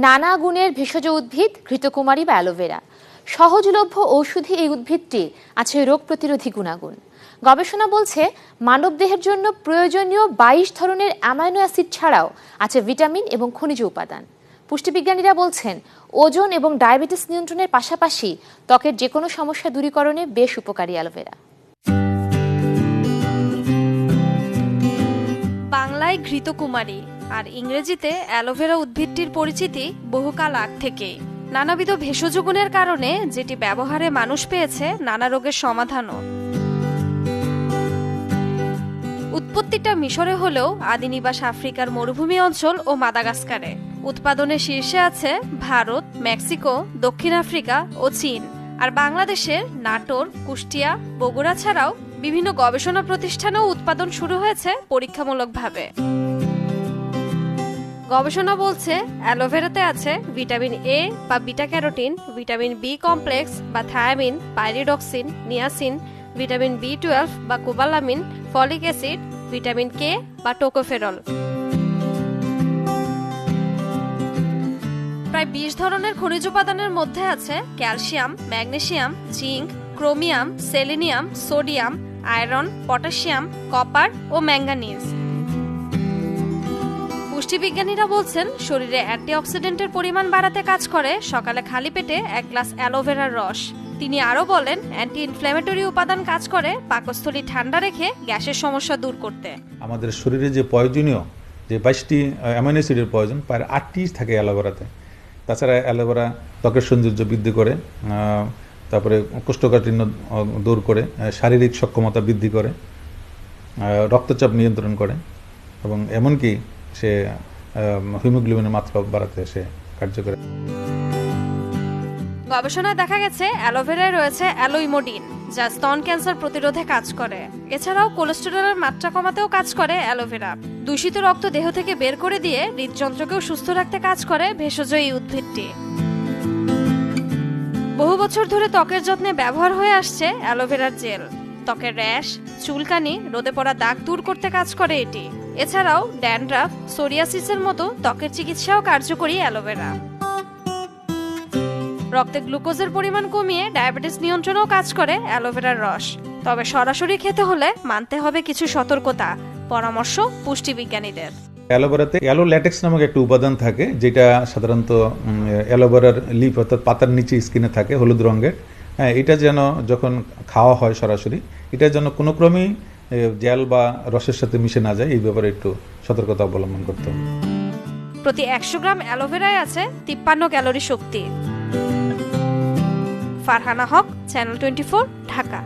নানা গুণের ভেষজ উদ্ভিদ ঘৃতকুমারী বা অ্যালোভেরা। সহজলভ্য ঔষধি এই উদ্ভিদটির আছে রোগ প্রতিরোধী গুণাগুণ। গবেষণা বলছে মানবদেহের জন্য প্রয়োজনীয় 22 ধরনের অ্যামাইনো অ্যাসিড ছাড়াও আছে ভিটামিন এবং খনিজ উপাদান। পুষ্টিবিজ্ঞানীরা বলছেন ওজন এবং ডায়াবেটিস নিয়ন্ত্রণের পাশাপাশি ত্বকের যে কোনো সমস্যা দূরীকরণে বেশ উপকারী অ্যালোভেরা। বাংলায় ঘৃতকুমারী আর ইংরেজিতে অ্যালোভেরা উদ্ভিদটির পরিচিতি বহুকাল আগ থেকে। নানাবিধ ভেষজ গুণের কারণে যেটি ব্যবহারে মানুষ পেয়েছে নানা রোগের সমাধানও। উৎপত্তিটা মিশরে হলেও আদি নিবাস আফ্রিকার মরুভূমি অঞ্চল ও মাদাগাস্কারে। উৎপাদনের শীর্ষে আছে ভারত, মেক্সিকো, দক্ষিণ আফ্রিকা ও চীন। আর বাংলাদেশের নাটোর, কুষ্টিয়া, বগুড়া ছাড়াও বিভিন্ন গবেষণা প্রতিষ্ঠানেও উৎপাদন শুরু হয়েছে পরীক্ষামূলকভাবে। গবেষণা বলছে অ্যালোভেরাতে আছে ভিটামিন এ বা beta carotene, vitamin B complex বা থায়ামিন, পাইরিডক্সিন, নিয়াসিন, ভিটামিন বি12 বা cobalamin, folic acid, vitamin K বা টোকোফেরল। প্রায় 20 ধরনের খনিজ উপাদানের মধ্যে আছে calcium, magnesium, zinc, chromium, selenium, sodium, iron, potassium, copper ও ম্যাঙ্গানিজ। পুষ্টিবিজ্ঞানীরা বলছেন শরীরে অ্যান্টিঅক্সিডেন্টের পরিমাণ বাড়াতে কাজ করে সকালে খালি পেটে 1 গ্লাস অ্যালোভেরার রস। তিনি আরও বলেন অ্যান্টি ইনফ্ল্যামেটরি উপাদান কাজ করে পাকস্থলী ঠান্ডা রেখে গ্যাসের সমস্যা দূর করতে। আমাদের শরীরে যে প্রয়োজনীয় যে 22টি অ্যামাইনো অ্যাসিডের প্রয়োজন প্রায় 8টি থাকে অ্যালোভেরাতে। তাছাড়া অ্যালোভেরা ত্বকের সৌন্দর্য বৃদ্ধি করে, তারপরে কোষ্ঠকাঠিন্য দূর করে, শারীরিক সক্ষমতা বৃদ্ধি করে, রক্তচাপ নিয়ন্ত্রণ করে এবং এমনকি সে হিমোগ্লোবিনের মাত্রা বাড়াতে সে কার্যকরী। গবেষণায় দেখা গেছে অ্যালোভেরায় রয়েছে অ্যালোইমোডিন, যা স্তন ক্যান্সার প্রতিরোধে কাজ করে। এছাড়াও কোলেস্টেরলের মাত্রা কমাতেও কাজ করে অ্যালোভেরা। দূষিত রক্ত দেহ থেকে বের করে দিয়ে হৃদযন্ত্রকেও সুস্থ রাখতে কাজ করে ভেষজ এই উদ্ভিদটি। বহু বছর ধরে ত্বকের যত্নে ব্যবহার হয়ে আসছে অ্যালোভেরার জেল। ত্বকের র্যাশ, চুলকানি, রোদে পড়া দাগ দূর করতে কাজ করে এটি। এছাড়াও ড্যান্ড্রাফ, সোরিয়াসিসের মতো ত্বকের চিকিৎসাও কার্যকরী অ্যালোভেরা। রক্তে গ্লুকোজের পরিমাণ কমিয়ে ডায়াবেটিস নিয়ন্ত্রণেও কাজ করে অ্যালোভেরার রস। তবে সরাসরি খেতে হলে মানতে হবে কিছু সতর্কতা, পরামর্শ পুষ্টিবিজ্ঞানীদের। অ্যালোভেরাতে অ্যালো ল্যাটেক্স নামক একটা উপাদান থাকে, যেটা সাধারণত অ্যালোভেরার লিফ অর্থাৎ পাতার নিচে স্কিনে থাকে হলুদ রঙের। হ্যাঁ, এটা যেন যখন খাওয়া হয় সরাসরি, এটা যেন কোনো ক্রমেই জেল বা রসের সাথে মিশে না যায়, এই ব্যাপারে একটু সতর্কতা অবলম্বন করতে হবে। প্রতি 100 গ্রাম অ্যালোভেরায় আছে 53 ক্যালোরি শক্তি। ফারহানা হক, চ্যানেল 24, ঢাকা।